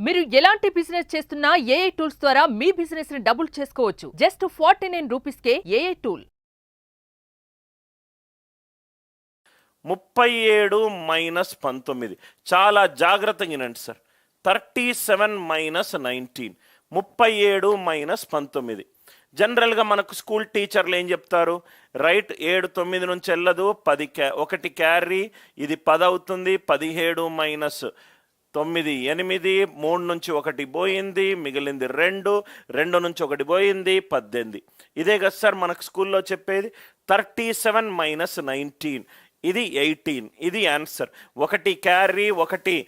మీరు ఎలాంటి బిజినెస్ చేస్తున్నా ఏఐ టూల్స్ ద్వారా మీ బిజినెస్ ని డబుల్ చేసుకోవచ్చు. జస్ట్ 49 రూపీస్కే ఏఐ టూల్. 37 మైనస్ 19 చాలా జాగ్రత్తగా వినండి సార్. 37 minus 19 37 minus 19. జనరల్గా మనకు స్కూల్ టీచర్లు ఏం చెప్తారు, రైట్ 7 9 నుంచి వెళ్ళదు, 10 1 క్యారీ, ఇది 10 అవుతుంది. 17 మైనస్ 9 8, 3 నుంచి 1 పోయింది, మిగిలింది 2, 2 నుంచి 1 పోయింది, 18. ఇదే కదా సార్ మనకు స్కూల్లో చెప్పేది. 37 మైనస్ 19 ఇది 18. ఇది ఆన్సర్. 1 క్యారీ 1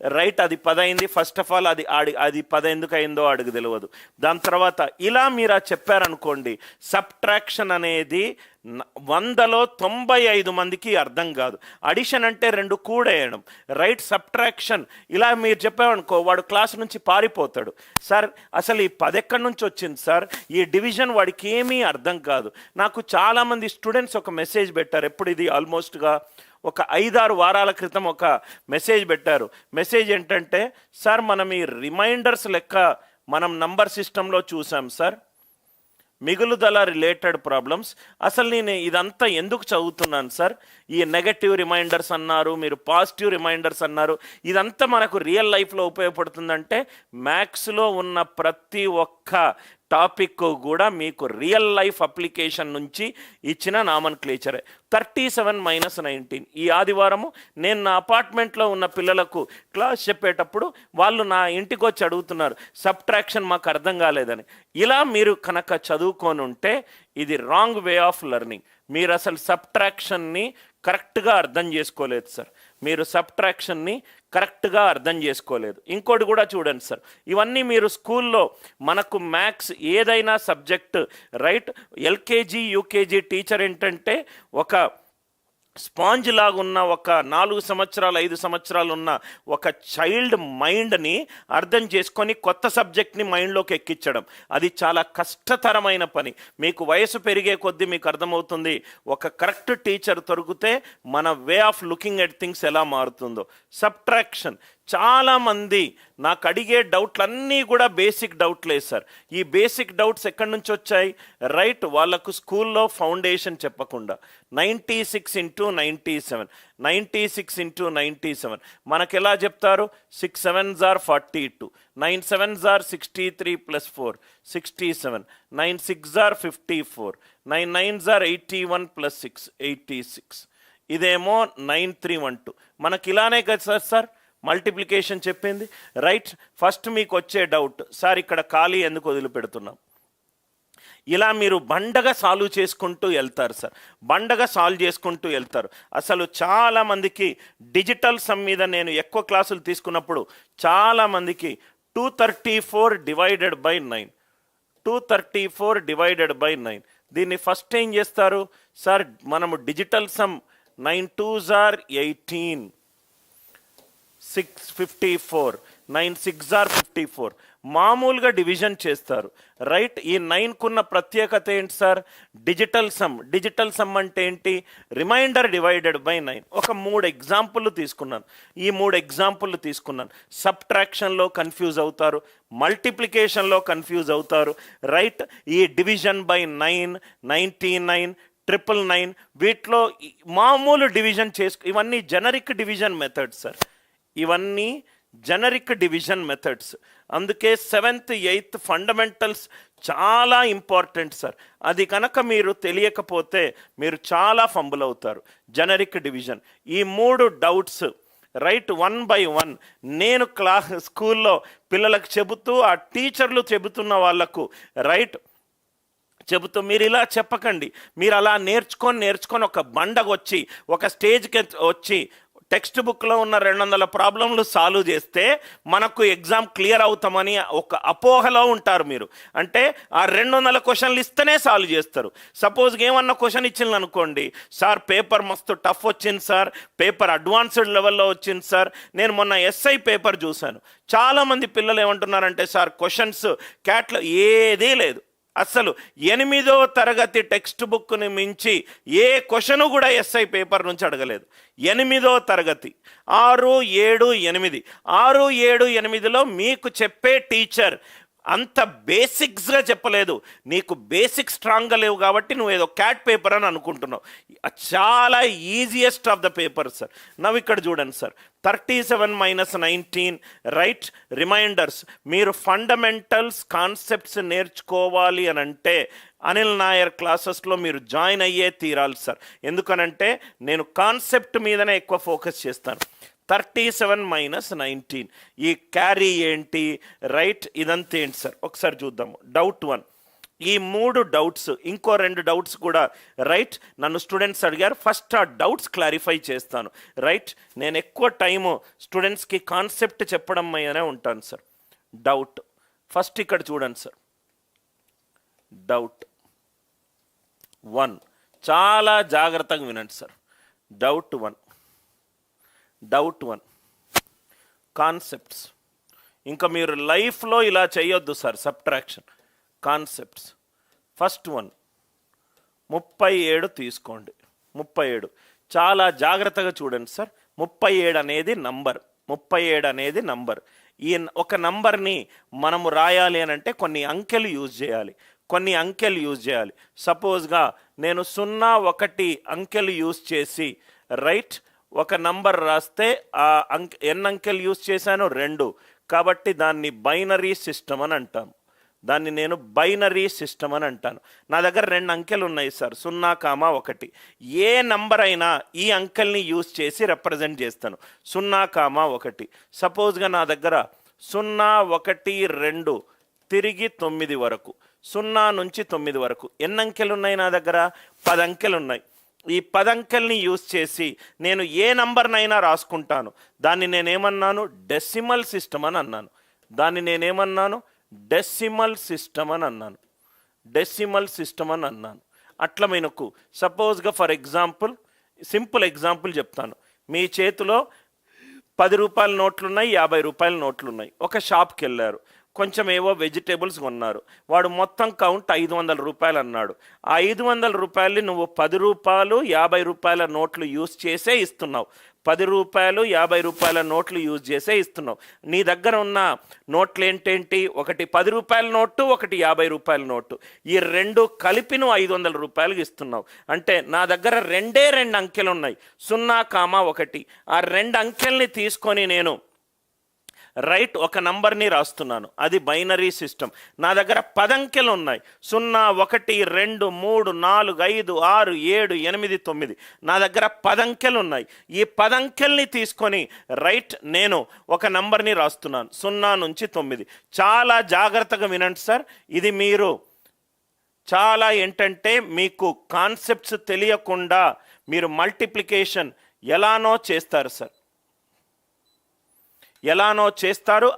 రైట్, అది 10 అయింది. ఫస్ట్ ఆఫ్ ఆల్ అది 10 ఎందుకు అయిందో అడుగు తెలియదు. దాని తర్వాత ఇలా మీరు చెప్పారనుకోండి, సబ్ట్రాక్షన్ అనేది 100లో 95 మందికి అర్థం కాదు. అడిషన్ అంటే 2 కూడేయడం, రైట్. సబ్ట్రాక్షన్ ఇలా మీరు చెప్పామనుకో, వాడు క్లాస్ నుంచి పారిపోతాడు. సార్ అసలు ఈ 10 ఎక్కడి నుంచి వచ్చింది సార్, ఈ డివిజన్ వాడికి ఏమీ అర్థం కాదు. నాకు చాలామంది స్టూడెంట్స్ ఒక మెసేజ్ పెట్టారు. ఎప్పుడు ఇది ఆల్మోస్ట్గా ఒక 5-6 వారాల క్రితం ఒక మెసేజ్ పెట్టారు. మెసేజ్ ఏంటంటే, సార్ మనం ఈ రిమైండర్స్ లెక్క మనం నంబర్ సిస్టంలో చూసాం సార్, మిగులుదల రిలేటెడ్ ప్రాబ్లమ్స్. అసలు నేను ఇదంతా ఎందుకు చదువుతున్నాను సార్, ఈ నెగటివ్ రిమైండర్స్ అన్నారు, మీరు పాజిటివ్ రిమైండర్స్ అన్నారు, ఇదంతా మనకు రియల్ లైఫ్లో ఉపయోగపడుతుందంటే మ్యాథ్స్లో ఉన్న ప్రతి ఒక్క టాపిక్ కూడా మీకు రియల్ లైఫ్ అప్లికేషన్ నుంచి ఇచ్చిన నామన్క్లేచరే. 37 మైనస్ 19 ఈ ఆదివారము నేను నా అపార్ట్మెంట్లో ఉన్న పిల్లలకు క్లాస్ చెప్పేటప్పుడు వాళ్ళు నా ఇంటికి వచ్చి అడుగుతున్నారు, సబ్ట్రాక్షన్ మాకు అర్థం కాలేదని. ఇలా మీరు కనుక చదువుకొని ఉంటే ఇది రాంగ్ వే ఆఫ్ లెర్నింగ్. మీరు అసలు సబ్ట్రాక్షన్ని కరెక్ట్గా అర్థం చేసుకోలేదు సార్, మీరు సబ్ట్రాక్షన్ని కరెక్ట్గా అర్థం చేసుకోలేదు. ఇంకోటి కూడా చూడండి సార్, ఇవన్నీ మీరు స్కూల్లో మనకు మ్యాథ్స్ ఏదైనా subject, right, LKG UKG teacher ఏంటంటే ఒక స్పాంజ్ లాగా ఉన్న ఒక 4 సంవత్సరాలు 5 సంవత్సరాలు ఉన్న ఒక చైల్డ్ మైండ్ని అర్థం చేసుకొని కొత్త సబ్జెక్ట్ని మైండ్లోకి ఎక్కించడం, అది చాలా కష్టతరమైన పని. మీకు వయసు పెరిగే కొద్దీ మీకు అర్థమవుతుంది, ఒక కరెక్ట్ టీచర్ దొరికితే మన way of looking at things ఎలా మారుతుందో. సబ్ట్రాక్షన్ చాలామంది నాకు అడిగే డౌట్లన్నీ కూడా బేసిక్ డౌట్లే సార్. ఈ బేసిక్ డౌట్స్ ఎక్కడి నుంచి వచ్చాయి, రైట్, వాళ్ళకు స్కూల్లో ఫౌండేషన్ చెప్పకుండా. 96 × 97 96 × 97 మనకు ఎలా చెప్తారు, 6 7s are 42, 9 7s are 63 + 4 67, 9 6s are 54, 9 9s are 81 + 6 86. ఇదేమో 9 3 1 2. మనకి ఇలానే కదా సార్ మల్టిప్లికేషన్ చెప్పింది, రైట్. ఫస్ట్ మీకు వచ్చే డౌట్, సార్ ఇక్కడ ఖాళీ ఎందుకు వదిలిపెడుతున్నాం. ఇలా మీరు బండగా సాల్వ్ చేసుకుంటూ వెళ్తారు సార్, బండగా సాల్వ్ చేసుకుంటూ వెళ్తారు. అసలు చాలామందికి డిజిటల్ సమ్ మీద నేను ఎక్కువ క్లాసులు తీసుకున్నప్పుడు చాలామందికి 234 డివైడెడ్ బై 9 234 డివైడెడ్ బై 9 దీన్ని ఫస్ట్ ఏం చేస్తారు సార్, మనము digital sum 9 2s are 18, 654, 9 6s are 54 మామూలుగా డివిజన్ చేస్తారు, రైట్. ఈ 9కున్న ప్రత్యేకత ఏంటి సార్, డిజిటల్ సమ్ అంటే ఏంటి, రిమైండర్ డివైడెడ్ బై 9. ఒక 3 ఎగ్జాంపుల్ తీసుకున్నాను, ఈ 3 ఎగ్జాంపుల్ తీసుకున్నాను. సబ్ట్రాక్షన్లో కన్ఫ్యూజ్ అవుతారు, మల్టిప్లికేషన్లో కన్ఫ్యూజ్ అవుతారు, రైట్. ఈ డివిజన్ బై 9 99 999 వీటిలో మామూలు డివిజన్ ఇవన్నీ జనరిక్ డివిజన్ మెథడ్స్ సార్, ఇవన్నీ జనరిక్ డివిజన్ మెథడ్స్. అందుకే 7th 8th ఫండమెంటల్స్ చాలా ఇంపార్టెంట్ సార్. అది కనుక మీరు తెలియకపోతే మీరు చాలా ఫంబుల్ అవుతారు. జనరిక్ డివిజన్, ఈ 3 డౌట్స్, రైట్, 1 by 1 నేను స్కూల్లో పిల్లలకు చెబుతూ, ఆ టీచర్లు చెబుతున్న వాళ్లకు, రైట్, చెబుతూ మీరు ఇలా చెప్పకండి. మీరు అలా నేర్చుకొని ఒక బండగొచ్చి ఒక స్టేజ్కి వచ్చి టెక్స్ట్ బుక్లో ఉన్న 200 ప్రాబ్లంలు సాల్వ్ చేస్తే మనకు ఎగ్జామ్ క్లియర్ అవుతామని ఒక అపోహలో ఉంటారు మీరు. అంటే ఆ 200 క్వశ్చన్లు ఇస్తేనే సాల్వ్ చేస్తారు. సపోజ్గా ఏమన్నా క్వశ్చన్ ఇచ్చింది అనుకోండి, సార్ పేపర్ మస్తు టఫ్ వచ్చింది సార్, పేపర్ అడ్వాన్స్డ్ లెవెల్లో వచ్చింది సార్. నేను మొన్న ఎస్ఐ పేపర్ చూశాను, చాలామంది పిల్లలు ఏమంటున్నారంటే, సార్ క్వశ్చన్స్ క్యాట్లో ఏదీ లేదు, అసలు 8వ తరగతి టెక్స్ట్ బుక్ని మించి ఏ క్వశ్చన్ కూడా ఎస్ఐ పేపర్ నుంచి అడగలేదు. 8వ తరగతి 6, 7, 8 6, 7, 8లో మీకు చెప్పే టీచర్ అంత బేసిక్స్గా చెప్పలేదు. నీకు బేసిక్ స్ట్రాంగ్గా లేవు కాబట్టి నువ్వు ఏదో క్యాట్ పేపర్ అని అనుకుంటున్నావు. చాలా easiest of the paper sir. నవ్వు ఇక్కడ చూడండి సార్, 37 - 19 రైట్. రిమైండర్స్, మీరు ఫండమెంటల్స్ కాన్సెప్ట్స్ నేర్చుకోవాలి అని అంటే అనిల్ నాయర్ క్లాసెస్లో మీరు జాయిన్ అయ్యే తీరాలి సార్. ఎందుకనంటే నేను కాన్సెప్ట్ మీదనే ఎక్కువ ఫోకస్ చేస్తాను. 37 - 19 ఈ క్యారీ ఏంటి, రైట్, ఇదంతా ఏంటి సార్ ఒకసారి చూద్దాము. డౌట్ 1, ఈ 3 డౌట్స్, ఇంకో 2 డౌట్స్ కూడా రైట్ నన్ను స్టూడెంట్స్ అడిగారు. ఫస్ట్ ఆ డౌట్స్ క్లారిఫై చేస్తాను రైట్. నేను ఎక్కువ టైము స్టూడెంట్స్కి కాన్సెప్ట్ చెప్పడం మీదనే ఉంటాను సార్. డౌట్ ఫస్ట్ ఇక్కడ చూడండి సార్. డౌట్ 1 చాలా జాగ్రత్తగా వినండి సార్. Doubt 1 concepts. ఇంకా మీరు లైఫ్లో ఇలా చేయొద్దు సార్ సబ్ట్రాక్షన్. కాన్సెప్ట్స్ ఫస్ట్ 1 37 తీసుకోండి. 37 చాలా జాగ్రత్తగా చూడండి సార్. 37 అనేది నంబర్. 37 అనేది నంబర్. ఈ ఒక నంబర్ని మనము రాయాలి అని అంటే కొన్ని అంకెలు యూజ్ చేయాలి. సపోజ్గా నేను 0, 1 అంకెలు యూజ్ చేసి రైట్ ఒక నంబర్ రాస్తే ఆ ఎన్ని అంకెలు యూజ్ చేశాను 2. కాబట్టి దాన్ని బైనరీ సిస్టమ్ అని అంటాను. నేను బైనరీ సిస్టమ్ అని అంటాను. నా దగ్గర 2 అంకెలు ఉన్నాయి సార్, 0, 1. ఏ నంబర్ అయినా ఈ అంకెల్ని యూజ్ చేసి రిప్రజెంట్ చేస్తాను. 0, 1. సపోజ్గా నా దగ్గర 0, 1, 2 తిరిగి 9 వరకు, 0 నుంచి 9 వరకు ఎన్ని అంకెలు ఉన్నాయి నా దగ్గర? 10 అంకెలు ఉన్నాయి. ఈ 10 అంకెల్ని యూజ్ చేసి నేను ఏ నంబర్నైనా రాసుకుంటాను. దాన్ని నేనేమన్నాను? డెసిమల్ సిస్టమ్ అని అన్నాను. డెసిమల్ సిస్టమ్ అని అన్నాను. అట్లా మనకు సపోజ్గా ఫర్ ఎగ్జాంపుల్, సింపుల్ ఎగ్జాంపుల్ చెప్తాను. మీ చేతిలో 10 రూపాయల నోట్లు ఉన్నాయి, 50 రూపాయల నోట్లు ఉన్నాయి. ఒక షాప్కి వెళ్ళారు, కొంచెం ఏవో వెజిటేబుల్స్ కొన్నారు. వాడు మొత్తం కౌంట్ 500 రూపాయలు అన్నాడు. ఆ 500 రూపాయలు నువ్వు 10 రూపాయలు 50 రూపాయల నోట్లు యూజ్ చేసే ఇస్తున్నావు. 10 రూపాయలు 50 రూపాయల నోట్లు యూజ్ చేసే ఇస్తున్నావు. నీ దగ్గర ఉన్న నోట్లు ఏంటేంటి? ఒకటి 10 రూపాయల నోటు, ఒకటి 50 రూపాయల నోటు. ఈ 2 కలిపి నువ్వు 500 రూపాయలకి ఇస్తున్నావు. అంటే నా దగ్గర 2 అంకెలు ఉన్నాయి, 0, 1. ఆ 2 అంకెల్ని తీసుకొని నేను రైట్ ఒక నంబర్ని రాస్తున్నాను. అది బైనరీ సిస్టమ్. నా దగ్గర 10 అంకెలు ఉన్నాయి, 0, 1, 2, 3, 4, 5, 6, 7, 8, 9. నా దగ్గర 10 అంకెలు ఉన్నాయి. ఈ 10 అంకెల్ని తీసుకొని రైట్ నేను ఒక నంబర్ని రాస్తున్నాను, 0 నుంచి 9. చాలా జాగ్రత్తగా వినండి సార్. ఇది మీరు చాలా ఏంటంటే మీకు కాన్సెప్ట్స్ తెలియకుండా మీరు మల్టిప్లికేషన్ ఎలానో చేస్తారు సార్.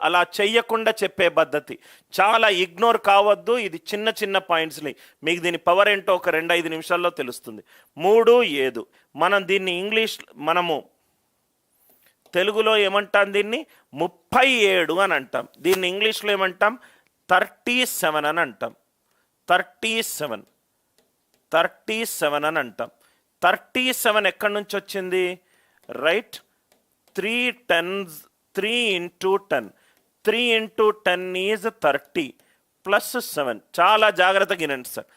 అలా చెయ్యకుండా చెప్పే పద్ధతి. చాలా ఇగ్నోర్ కావద్దు. ఇది చిన్న పాయింట్స్ని, మీకు దీని పవర్ ఏంటో ఒక 2-5 నిమిషాల్లో తెలుస్తుంది. 3, 7 మనం దీన్ని మనము తెలుగులో ఏమంటాం? దీన్ని 37 అని అంటాం. దీన్ని ఇంగ్లీష్లో ఏమంటాం? 37 అని అంటాం. 37 అని అంటాం. 37 ఎక్కడి నుంచి వచ్చింది? Right 3 into 10. 3 into 10 is 30 plus 7. చాలా జాగ్రత్తగా వినండి సార్.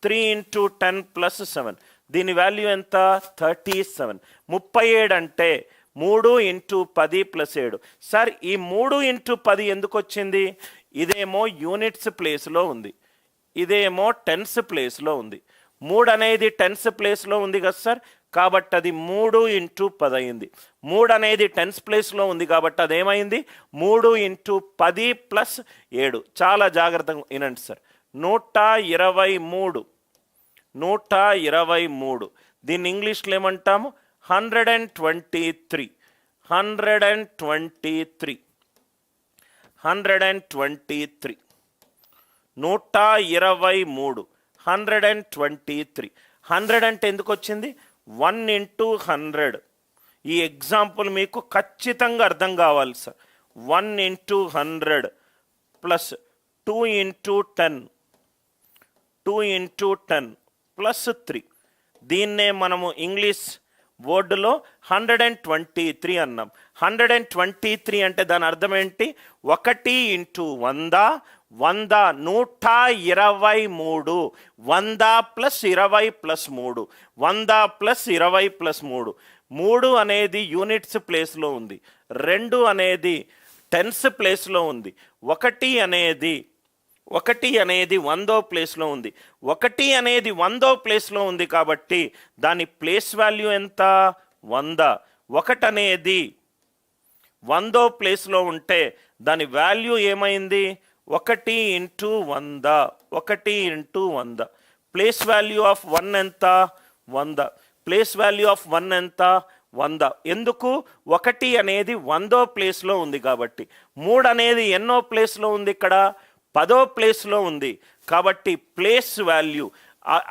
3 into 10 plus 7 దీని వాల్యూ ఎంత? 37. 37 అంటే 3 into 10 plus 7. సార్ ఈ 3 into 10 ఎందుకు వచ్చింది? ఇదేమో యూనిట్స్ ప్లేస్లో ఉంది, ఇదేమో టెన్స్ ప్లేస్లో ఉంది. 3 అనేది టెన్స్ ప్లేస్లో ఉంది కదా సార్, కాబట్టి అది 3 into 10 అయింది. 3 అనేది టెన్స్ ప్లేస్లో ఉంది కాబట్టి అదేమైంది? 3 into 10 plus 7. చాలా జాగ్రత్తగా వినండి సార్. 123. దీన్ని ఇంగ్లీష్లో ఏమంటాము? 123. 123. 123. 100 అంటే ఎందుకు వచ్చింది? 1 into 100. ఈ ఎగ్జాంపుల్ మీకు ఖచ్చితంగా అర్థం కావాలి sir. 1 into 100 plus 2 into 10 2 into 10 plus 3. దీన్నే మనము ఇంగ్లీష్ వర్డ్లో 123 అన్నాం. 123 అంటే దాని అర్థం ఏంటి? 1 into 100, 100 123, 100 plus 20 plus 3, 100 plus 20 plus 3. 3 అనేది యూనిట్స్ ప్లేస్లో ఉంది, 2 అనేది టెన్స్ ప్లేస్లో ఉంది, 1 అనేది 100వ ప్లేస్లో ఉంది. 1 అనేది 100వ ప్లేస్లో ఉంది కాబట్టి దాని ప్లేస్ వాల్యూ ఎంత? 100. 1 అనేది 100వ ప్లేస్లో ఉంటే దాని వాల్యూ ఏమైంది? 1 into 100, 1 into 100. Place value of 1 ఎంత? 100. ప్లేస్ వాల్యూ ఆఫ్ 1 ఎంత? 100. ఎందుకు? 1 అనేది 100వ ప్లేస్లో ఉంది కాబట్టి. 3 అనేది ఎన్నో ప్లేస్లో ఉంది? ఇక్కడ 10వ ప్లేస్లో ఉంది కాబట్టి ప్లేస్ వాల్యూ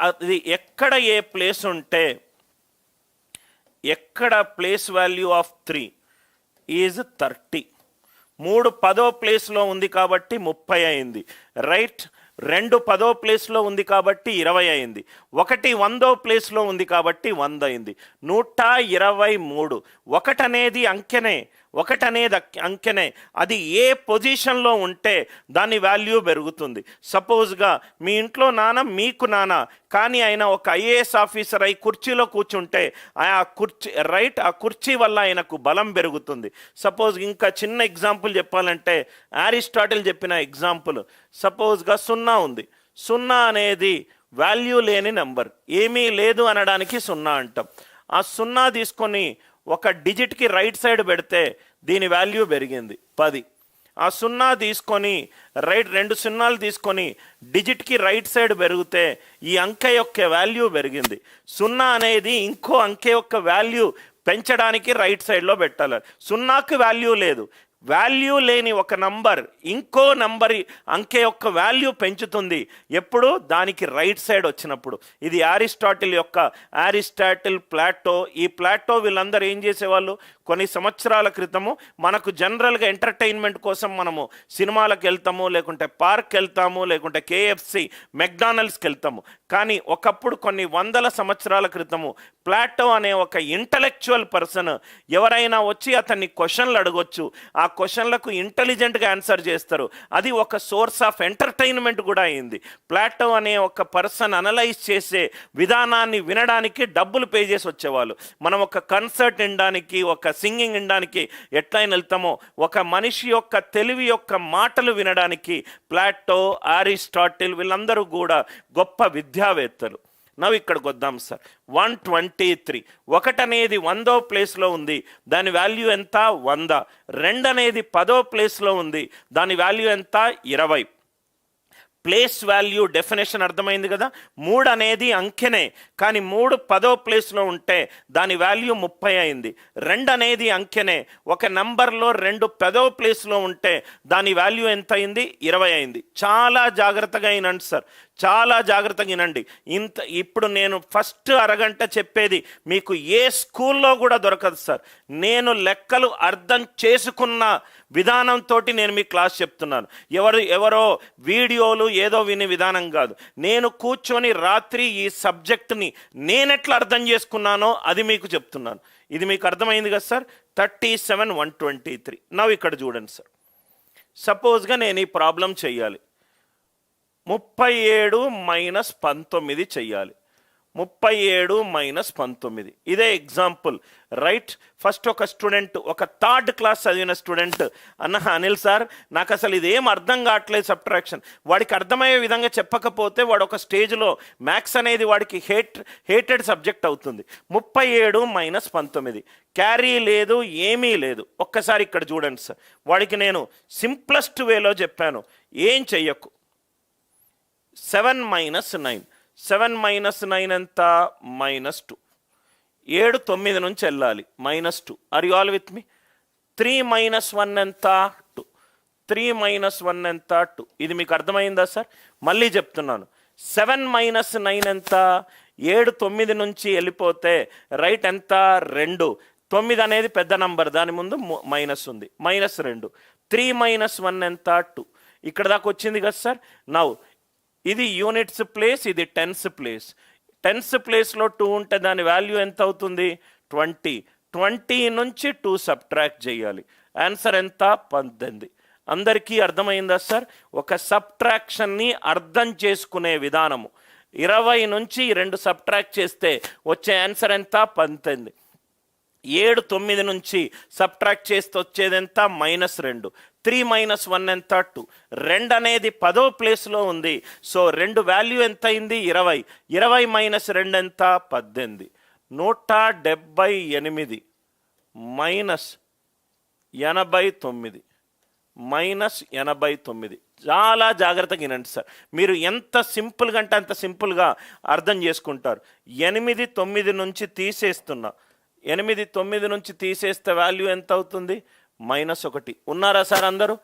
అది ఎక్కడ ఏ ప్లేస్ ఉంటే ఎక్కడ ప్లేస్ వాల్యూ ఆఫ్ 3 ఈజ్ 30. 3 10వ ప్లేస్లో ఉంది కాబట్టి 30 అయింది, రైట్. 2 10వ ప్లేస్లో ఉంది కాబట్టి 20 అయింది. 1 100వ ప్లేస్లో ఉంది కాబట్టి 100 అయింది. 123. 1 అనేది అంకెనే, 1 అనేది అంకెనే. అది ఏ పొజిషన్లో ఉంటే దాని వాల్యూ పెరుగుతుంది. సపోజ్గా మీ ఇంట్లో నాన్న మీకు నాన్న, కానీ ఆయన ఒక ఐఏఎస్ ఆఫీసర్ అయి కుర్చీలో కూర్చుంటే ఆ కుర్చీ రైట్, ఆ కుర్చీ వల్ల ఆయనకు బలం పెరుగుతుంది. సపోజ్ ఇంకా చిన్న ఎగ్జాంపుల్ చెప్పాలంటే అరిస్టాటిల్ చెప్పిన ఎగ్జాంపుల్, సపోజ్గా 0 ఉంది. 0 అనేది వాల్యూ లేని నెంబర్, ఏమీ లేదు అనడానికి 0 అంటాం. ఆ 0 తీసుకొని ఒక డిజిట్కి రైట్ సైడ్ పెడితే దీని వాల్యూ పెరిగింది 10. ఆ 0 తీసుకొని రైట్ 2 0లు తీసుకొని డిజిట్కి రైట్ సైడ్ పెరిగితే ఈ అంకె యొక్క వాల్యూ పెరిగింది. 0 అనేది ఇంకో అంకె యొక్క వాల్యూ పెంచడానికి రైట్ సైడ్లో పెట్టాలి. 0కి వాల్యూ లేదు. వాల్యూ లేని ఒక నంబర్ ఇంకో నంబర్ అంకె యొక్క వాల్యూ పెంచుతుంది ఎప్పుడు? దానికి రైట్ సైడ్ వచ్చినప్పుడు. ఇది అరిస్టాటిల్, ప్లాటో. ఈ ప్లాటో వీళ్ళందరూ ఏం చేసేవాళ్ళు? కొన్ని సంవత్సరాల క్రితము మనకు జనరల్గా ఎంటర్టైన్మెంట్ కోసం మనము సినిమాలకు వెళ్తాము, లేకుంటే పార్క్ వెళ్తాము, లేకుంటే కేఎఫ్సి, మెక్డానల్డ్స్కి వెళ్తాము. కానీ ఒకప్పుడు కొన్ని వందల సంవత్సరాల క్రితము ప్లాటో అనే ఒక ఇంటలెక్చువల్ పర్సన్ ఎవరైనా వచ్చి అతన్ని క్వశ్చన్లు అడగొచ్చు, ఆ క్వశ్చన్లకు ఇంటెలిజెంట్గా ఆన్సర్ చేస్తారు. అది ఒక సోర్స్ ఆఫ్ ఎంటర్టైన్మెంట్ కూడా అయింది. ప్లాటో అనే ఒక పర్సన్ అనలైజ్ చేసే విధానాన్ని వినడానికి డబ్బులు పే చేసి వచ్చేవాళ్ళు. మనం ఒక కన్సర్ట్ వినడానికి, ఒక సింగింగ్ వినడానికి ఎట్లయినా వెళ్తామో, ఒక మనిషి యొక్క తెలివి యొక్క మాటలు వినడానికి ప్లాటో, అరిస్టాటిల్ వీళ్ళందరూ కూడా గొప్ప విద్యావేత్తలు. నవ్వు ఇక్కడికి వద్దాం సార్. 123. 1 అనేది 100వ ప్లేస్లో ఉంది, దాని వాల్యూ ఎంత? 100. 2 అనేది 10వ ప్లేస్లో ఉంది, దాని వాల్యూ ఎంత? 20. ప్లేస్ వాల్యూ డెఫినేషన్ అర్థమైంది కదా. 3 అనేది అంకెనే, కానీ 3 10వ ప్లేస్లో ఉంటే దాని వాల్యూ 30 అయింది. 2 అనేది అంకెనే, ఒక నంబర్లో 2 10వ ప్లేస్లో ఉంటే దాని వాల్యూ ఎంత అయింది? 20 అయింది. చాలా జాగ్రత్తగా వినండి సార్, చాలా జాగ్రత్తగా వినండి. ఇప్పుడు నేను ఫస్ట్ అరగంట చెప్పేది మీకు ఏ స్కూల్లో కూడా దొరకదు సార్. నేను లెక్కలు అర్థం చేసుకున్న విధానంతో నేను మీ క్లాస్ చెప్తున్నాను. ఎవరో వీడియోలు ఏదో వినే విధానం కాదు. నేను కూర్చొని రాత్రి ఈ సబ్జెక్ట్ని నేనెట్లా అర్థం చేసుకున్నానో అది మీకు చెప్తున్నాను. ఇది మీకు అర్థమైంది కదా సార్. 37 123. నవ్వు ఇక్కడ చూడండి సార్. సపోజ్గా నేను ఈ ప్రాబ్లం చెయ్యాలి. 37 మైనస్ 19 చెయ్యాలి. 37 మైనస్ 19 ఇదే ఎగ్జాంపుల్, రైట్. ఫస్ట్ ఒక స్టూడెంట్, ఒక 3rd క్లాస్ చదివిన స్టూడెంట్, అనిల్ సార్ నాకు అసలు ఇదేం అర్థం కావట్లేదు సబ్ట్రాక్షన్. వాడికి అర్థమయ్యే విధంగా చెప్పకపోతే వాడు ఒక స్టేజ్లో మ్యాథ్స్ అనేది వాడికి హేటెడ్ సబ్జెక్ట్ అవుతుంది. 37 మైనస్ 19 క్యారీ లేదు, ఏమీ లేదు. ఒక్కసారి ఇక్కడ చూడండి సార్. వాడికి నేను సింప్లెస్ట్ వేలో చెప్పాను, ఏం చెయ్యకు. 7 మైనస్ 9. 7 మైనస్ 9 ఎంత? -2. 7 9 నుంచి వెళ్ళాలి, -2. Are you all with me? 3 minus 1 ఎంత? 2. 3 మైనస్ 1 ఎంత? 2. ఇది మీకు అర్థమైందా సార్? మళ్ళీ చెప్తున్నాను. 7 మైనస్ 9 ఎంత? 7 9 నుంచి వెళ్ళిపోతే రైట్ ఎంత? 2. 9 అనేది పెద్ద నంబర్, దాని ముందు మైనస్ ఉంది, -2. 3 మైనస్ 1 ఎంత? 2. ఇక్కడ దాకా వచ్చింది కదా సార్. నౌ ఇది యూనిట్స్ ప్లేస్, ఇది టెన్స్ ప్లేస్. టెన్స్ ప్లేస్లో 2 ఉంటే దాని వాల్యూ ఎంత అవుతుంది? 20. 20 నుంచి 2 సబ్ట్రాక్ట్ చేయాలి. ఆన్సర్ ఎంత? 18. అందరికీ అర్థమైందా సార్? ఒక సబ్ట్రాక్షన్ని అర్థం చేసుకునే విధానము. 20 నుంచి 2 సబ్ట్రాక్ట్ చేస్తే వచ్చే ఆన్సర్ ఎంత? 18. 7 9 నుంచి సబ్ట్రాక్ట్ చేస్తే వచ్చేది ఎంత? -2. 3 - 1 ఎంత? 2. 2 అనేది 10వ ప్లేస్లో ఉంది. సో 2 వాల్యూ ఎంత అయింది? 20. 20 - 2 ఎంత? 18. 178 -89 చాలా జాగ్రత్తగా వినండి సార్. మీరు ఎంత సింపుల్గా అంటే అంత సింపుల్గా అర్థం చేసుకుంటారు. 8 9 నుంచి తీసేస్తున్నా. 8 9 నుంచి తీసేస్తే వాల్యూ ఎంత అవుతుంది? -1. ఉన్నారా సార్ అందరూ?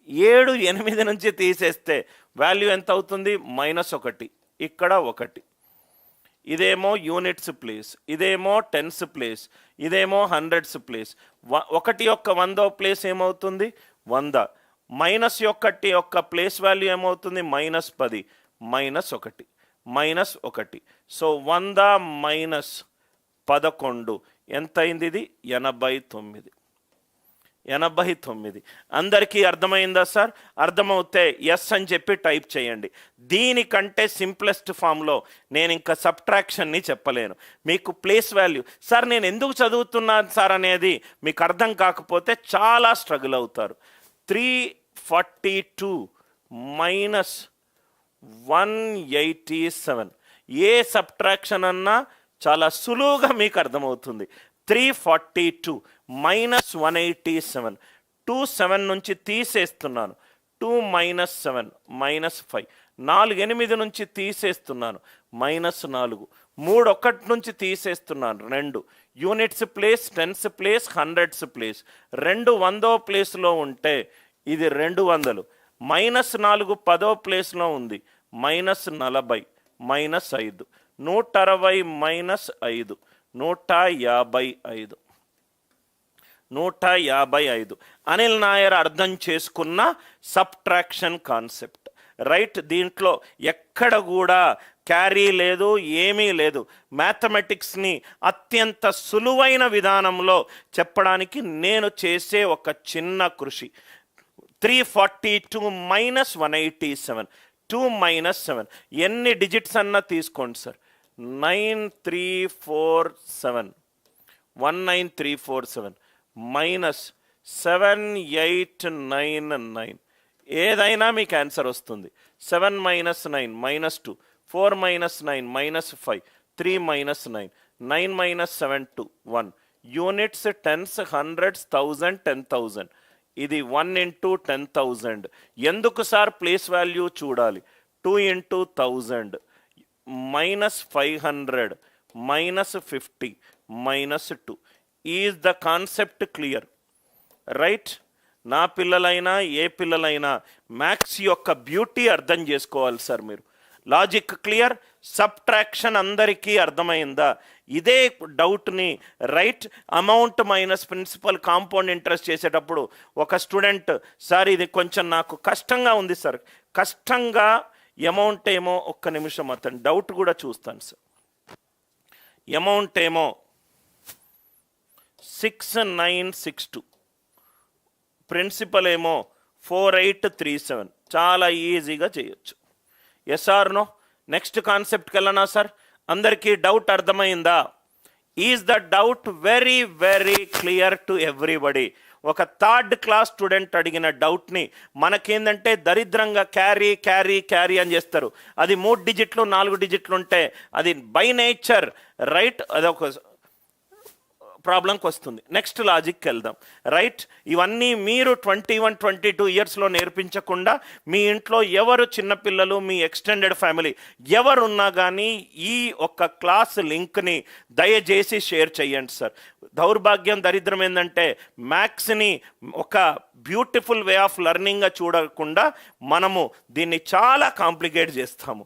7 8 నుంచి తీసేస్తే వాల్యూ ఎంత అవుతుంది? -1. ఇక్కడ 1. ఇదేమో యూనిట్స్ ప్లేస్, ఇదేమో టెన్స్ ప్లేస్, ఇదేమో హండ్రెడ్స్ ప్లేస్. 1 యొక్క 100వ ప్లేస్ ఏమవుతుంది? 100. -1 యొక్క ప్లేస్ వాల్యూ ఏమవుతుంది? -10. -1. సో 100 - 11 ఎంత అయింది? ఇది 89. అందరికీ అర్థమైందా సార్? అర్థమవుతే ఎస్ అని చెప్పి టైప్ చేయండి. దీనికంటే సింప్లెస్ట్ ఫామ్లో నేను ఇంకా సబ్ట్రాక్షన్ని చెప్పలేను. మీకు ప్లేస్ వాల్యూ సార్ నేను ఎందుకు చదువుతున్నాను సార్ అనేది మీకు అర్థం కాకపోతే చాలా స్ట్రగుల్ అవుతారు. 342 - 187 ఏ సబ్ట్రాక్షన్ అన్నా చాలా సులువుగా మీకు అర్థమవుతుంది. 342 - 187. 2 7 నుంచి తీసేస్తున్నాను. 2 - 7 -5. 4 8 నుంచి తీసేస్తున్నాను. -4. 3 1 నుంచి తీసేస్తున్నాను. 2 units place, tens place, hundreds place. 2 100వ ప్లేస్లో ఉంటే ఇది 200. -4 10వ ప్లేస్లో ఉంది. -40 -5. 160 -5 155. 155. అనిల్ నాయర్ అర్థం చేసుకున్న సబ్ట్రాక్షన్ కాన్సెప్ట్. రైట్? దీంట్లో ఎక్కడ కూడా క్యారీ లేదు, ఏమీ లేదు. మ్యాథమెటిక్స్ని అత్యంత సులువైన విధానంలో చెప్పడానికి నేను చేసే ఒక చిన్న కృషి. 342 - 187. 2 - 7 ఎన్ని డిజిట్స్ అన్నా తీసుకోండి సార్. 9347 19347 -7899 ఏదైనా మీకు ఆన్సర్ వస్తుంది. 7 - 9 -2. 4 - 9 -5. 3 - 9 9 - 7 2 1. Units, tens, hundreds, 1000 10,000. ఇది 1 × 10,000. ఎందుకు సార్ ప్లేస్ వాల్యూ చూడాలి? 2 × 1000 -500 -50 -2. Is the concept clear? Right? నా పిల్లలైనా ఏ పిల్లలైనా మ్యాథ్స్ యొక్క బ్యూటీ అర్థం చేసుకోవాలి సార్ మీరు. Logic clear? సబ్ట్రాక్షన్ అందరికీ అర్థమైందా? ఇదే డౌట్ని right amount minus principal compound interest చేసేటప్పుడు ఒక స్టూడెంట్ సార్ ఇది కొంచెం నాకు కష్టంగా ఉంది సార్. కష్టంగా అమౌంట్ ఏమో ఒక్క నిమిషం అతను డౌట్ కూడా చూస్తాను సార్. అమౌంట్ ఏమో 6962, ప్రిన్సిపల్ ఏమో 4837. చాలా ఈజీగా చేయొచ్చు. Yes or no? నెక్స్ట్ కాన్సెప్ట్కి వెళ్ళనా సార్? అందరికీ డౌట్ అర్థమైందా? Is the doubt very very clear to everybody? ఒక 3rd క్లాస్ స్టూడెంట్ అడిగిన డౌట్ని మనకేందంటే దరిద్రంగా క్యారీ క్యారీ క్యారీ అని చేస్తారు. అది 3 డిజిట్లు 4 డిజిట్లు ఉంటే అది బై నేచర్ రైట్ అదొక ప్రాబ్లంకి వస్తుంది. నెక్స్ట్ లాజిక్కి వెళ్దాం. రైట్? ఇవన్నీ మీరు 21 22 ఇయర్స్లో నేర్పించకుండా మీ ఇంట్లో ఎవరు చిన్నపిల్లలు, మీ ఎక్స్టెండెడ్ ఫ్యామిలీ ఎవరున్నా కానీ ఈ ఒక్క క్లాస్ లింక్ని దయచేసి షేర్ చేయండి సార్. దౌర్భాగ్యం, దరిద్రం ఏంటంటే మ్యాథ్స్ని ఒక బ్యూటిఫుల్ వే ఆఫ్ లెర్నింగ్గా చూడకుండా మనము దీన్ని చాలా కాంప్లికేట్ చేస్తాము.